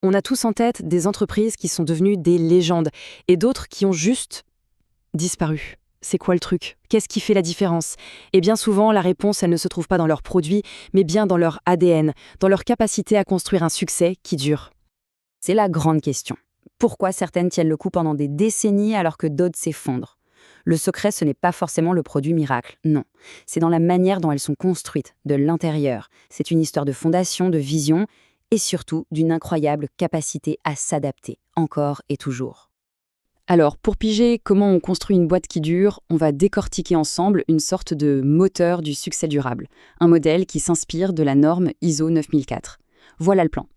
On a tous en tête des entreprises qui sont devenues des légendes et d'autres qui ont juste disparu. C'est quoi le truc? Qu'est-ce qui fait la différence? Et bien souvent, la réponse, elle ne se trouve pas dans leurs produits, mais bien dans leur ADN, dans leur capacité à construire un succès qui dure. C'est la grande question. Pourquoi certaines tiennent le coup pendant des décennies alors que d'autres s'effondrent? Le secret, ce n'est pas forcément le produit miracle, non. C'est dans la manière dont elles sont construites, de l'intérieur. C'est une histoire de fondation, de vision et surtout d'une incroyable capacité à s'adapter, encore et toujours. Alors, pour piger comment on construit une boîte qui dure, on va décortiquer ensemble une sorte de moteur du succès durable, un modèle qui s'inspire de la norme ISO 9004. Voilà le plan.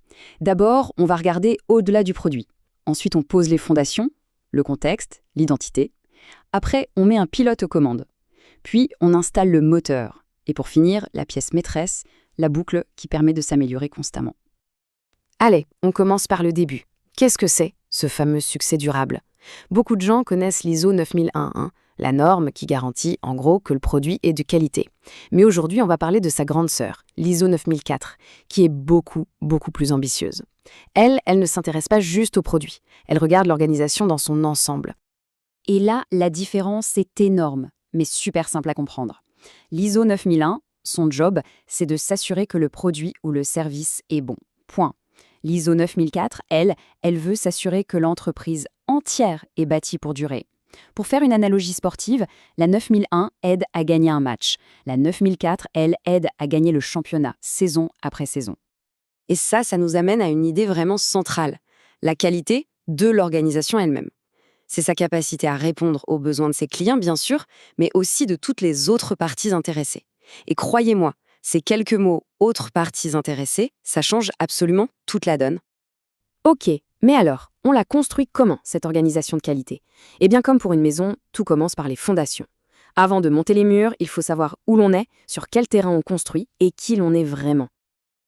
D'abord, on va regarder au-delà du produit. Ensuite, on pose les fondations, le contexte, l'identité. Après, on met un pilote aux commandes. Puis, on installe le moteur. Et pour finir, la pièce maîtresse, la boucle qui permet de s'améliorer constamment. Allez, on commence par le début. Qu'est-ce que c'est, ce fameux succès durable? Beaucoup de gens connaissent l'ISO 9001, la norme qui garantit en gros que le produit est de qualité. Mais aujourd'hui, on va parler de sa grande sœur, l'ISO 9004, qui est beaucoup plus ambitieuse. Elle ne s'intéresse pas juste au produit, elle regarde l'organisation dans son ensemble. Et là, la différence est énorme, mais super simple à comprendre. L'ISO 9001, son job, c'est de s'assurer que le produit ou le service est bon. Point. L'ISO 9004, elle veut s'assurer que l'entreprise entière est bâtie pour durer. Pour faire une analogie sportive, la 9001 aide à gagner un match. La 9004, elle aide à gagner le championnat, saison après saison. Et ça nous amène à une idée vraiment centrale, la qualité de l'organisation elle-même. C'est sa capacité à répondre aux besoins de ses clients, bien sûr, mais aussi de toutes les autres parties intéressées. Et croyez-moi, ces quelques mots « autres parties intéressées », ça change absolument toute la donne. Ok, mais alors, on la construit comment, cette organisation de qualité? Eh bien, comme pour une maison, tout commence par les fondations. Avant de monter les murs, il faut savoir où l'on est, sur quel terrain on construit et qui l'on est vraiment.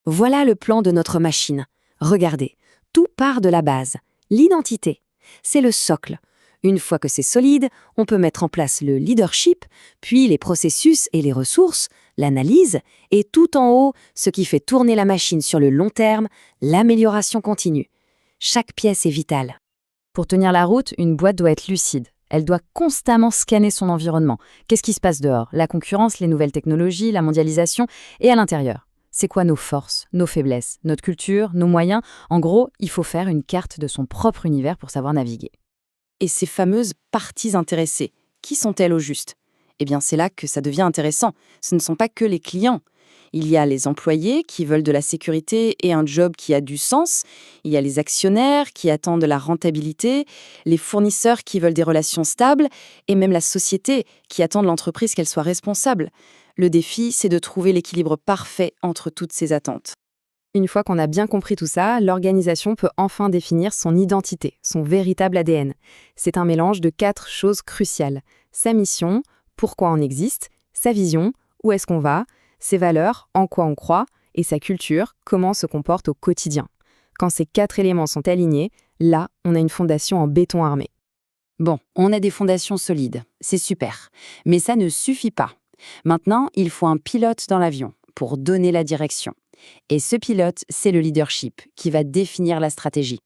Voilà le plan de notre machine. Regardez, tout part de la base, l'identité. C'est le socle. Une fois que c'est solide, on peut mettre en place le leadership, puis les processus et les ressources, l'analyse, et tout en haut, ce qui fait tourner la machine sur le long terme, l'amélioration continue. Chaque pièce est vitale. Pour tenir la route, une boîte doit être lucide. Elle doit constamment scanner son environnement. Qu'est-ce qui se passe dehors? La concurrence, les nouvelles technologies, la mondialisation, et à l'intérieur. C'est quoi nos forces, nos faiblesses, notre culture, nos moyens? En gros, il faut faire une carte de son propre univers pour savoir naviguer. Et ces fameuses parties intéressées, qui sont-elles au juste? Eh bien, c'est là que ça devient intéressant. Ce ne sont pas que les clients. Il y a les employés qui veulent de la sécurité et un job qui a du sens. Il y a les actionnaires qui attendent de la rentabilité, les fournisseurs qui veulent des relations stables, et même la société qui attend de l'entreprise qu'elle soit responsable. Le défi, c'est de trouver l'équilibre parfait entre toutes ces attentes. Une fois qu'on a bien compris tout ça, l'organisation peut enfin définir son identité, son véritable ADN. C'est un mélange de 4 choses cruciales. Sa mission, pourquoi on existe, sa vision, où est-ce qu'on va, ses valeurs, en quoi on croit, et sa culture, comment on se comporte au quotidien. Quand ces 4 éléments sont alignés, là, on a une fondation en béton armé. Bon, on a des fondations solides, c'est super. Mais ça ne suffit pas. Maintenant, il faut un pilote dans l'avion pour donner la direction. Et ce pilote, c'est le leadership qui va définir la stratégie.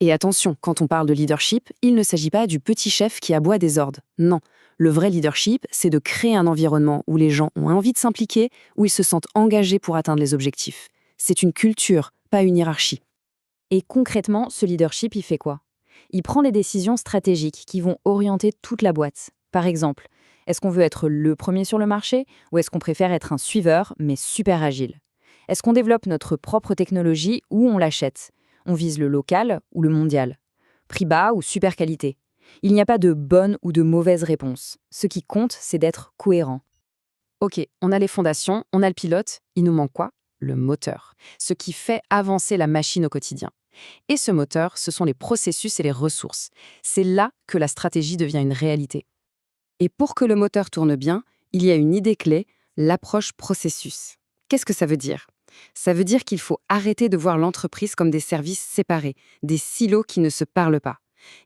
Et attention, quand on parle de leadership, il ne s'agit pas du petit chef qui aboie des ordres. Non, le vrai leadership, c'est de créer un environnement où les gens ont envie de s'impliquer, où ils se sentent engagés pour atteindre les objectifs. C'est une culture, pas une hiérarchie. Et concrètement, ce leadership, il fait quoi? Il prend des décisions stratégiques qui vont orienter toute la boîte. Par exemple, est-ce qu'on veut être le premier sur le marché ou est-ce qu'on préfère être un suiveur, mais super agile? Est-ce qu'on développe notre propre technologie ou on l'achète? On vise le local ou le mondial? Prix bas ou super qualité? Il n'y a pas de bonne ou de mauvaise réponse. Ce qui compte, c'est d'être cohérent. Ok, on a les fondations, on a le pilote, il nous manque quoi? Le moteur. Ce qui fait avancer la machine au quotidien. Et ce moteur, ce sont les processus et les ressources. C'est là que la stratégie devient une réalité. Et pour que le moteur tourne bien, il y a une idée clé, l'approche processus. Qu'est-ce que ça veut dire? Ça veut dire qu'il faut arrêter de voir l'entreprise comme des services séparés, des silos qui ne se parlent pas.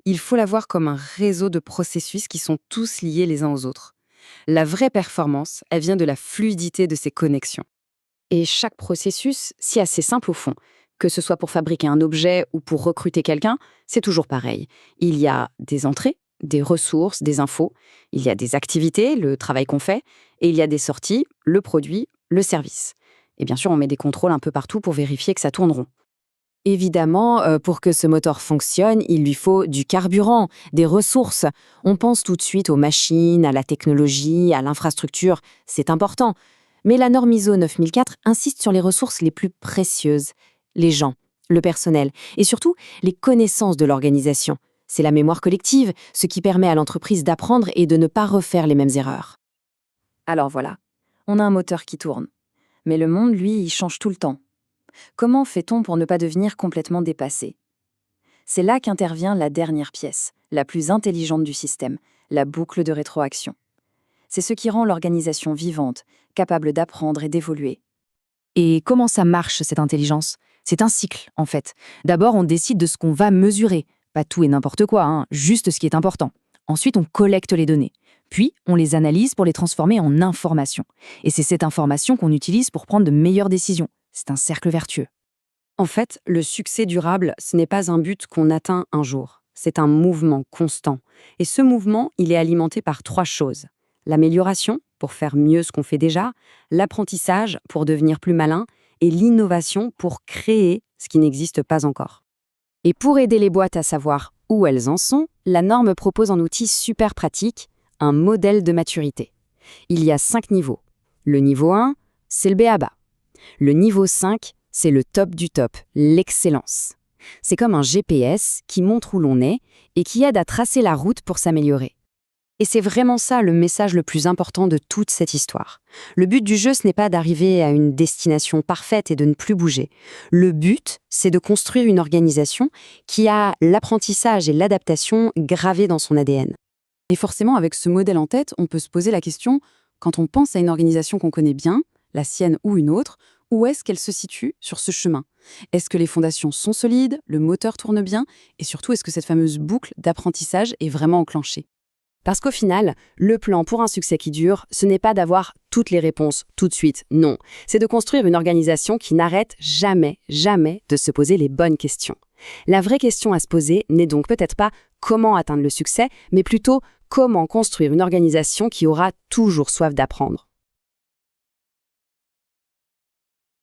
Il faut la voir comme un réseau de processus qui sont tous liés les uns aux autres. La vraie performance, elle vient de la fluidité de ces connexions. Et chaque processus, si assez simple au fond, Que ce soit pour fabriquer un objet ou pour recruter quelqu'un, c'est toujours pareil. Il y a des entrées, des ressources, des infos, il y a des activités, le travail qu'on fait, et il y a des sorties, le produit, le service. Et bien sûr, on met des contrôles un peu partout pour vérifier que ça tourne rond. Évidemment, pour que ce moteur fonctionne, il lui faut du carburant, des ressources. On pense tout de suite aux machines, à la technologie, à l'infrastructure, c'est important. Mais la norme ISO 9004 insiste sur les ressources les plus précieuses, les gens, le personnel, et surtout les connaissances de l'organisation. C'est la mémoire collective, ce qui permet à l'entreprise d'apprendre et de ne pas refaire les mêmes erreurs. Alors voilà, on a un moteur qui tourne. Mais le monde, lui, il change tout le temps. Comment fait-on pour ne pas devenir complètement dépassé? C'est là qu'intervient la dernière pièce, la plus intelligente du système, la boucle de rétroaction. C'est ce qui rend l'organisation vivante, capable d'apprendre et d'évoluer. Et comment ça marche, cette intelligence? C'est un cycle, en fait. D'abord, on décide de ce qu'on va mesurer. Pas tout et n'importe quoi, juste ce qui est important. Ensuite, on collecte les données. Puis, on les analyse pour les transformer en informations. Et c'est cette information qu'on utilise pour prendre de meilleures décisions. C'est un cercle vertueux. En fait, le succès durable, ce n'est pas un but qu'on atteint un jour. C'est un mouvement constant. Et ce mouvement, il est alimenté par 3 choses. L'amélioration, pour faire mieux ce qu'on fait déjà, l'apprentissage, pour devenir plus malin, et l'innovation, pour créer ce qui n'existe pas encore. Et pour aider les boîtes à savoir où elles en sont, la norme propose un outil super pratique, un modèle de maturité. Il y a 5 niveaux. Le niveau 1, c'est le b.a.-ba. Le niveau 5, c'est le top du top, l'excellence. C'est comme un GPS qui montre où l'on est et qui aide à tracer la route pour s'améliorer. Et c'est vraiment ça le message le plus important de toute cette histoire. Le but du jeu, ce n'est pas d'arriver à une destination parfaite et de ne plus bouger. Le but, c'est de construire une organisation qui a l'apprentissage et l'adaptation gravés dans son ADN. Et forcément, avec ce modèle en tête, on peut se poser la question, quand on pense à une organisation qu'on connaît bien, la sienne ou une autre, où est-ce qu'elle se situe sur ce chemin? Est-ce que les fondations sont solides, le moteur tourne bien, et surtout, est-ce que cette fameuse boucle d'apprentissage est vraiment enclenchée? Parce qu'au final, le plan pour un succès qui dure, ce n'est pas d'avoir toutes les réponses tout de suite, non. C'est de construire une organisation qui n'arrête jamais, jamais de se poser les bonnes questions. La vraie question à se poser n'est donc peut-être pas comment atteindre le succès, mais plutôt comment construire une organisation qui aura toujours soif d'apprendre.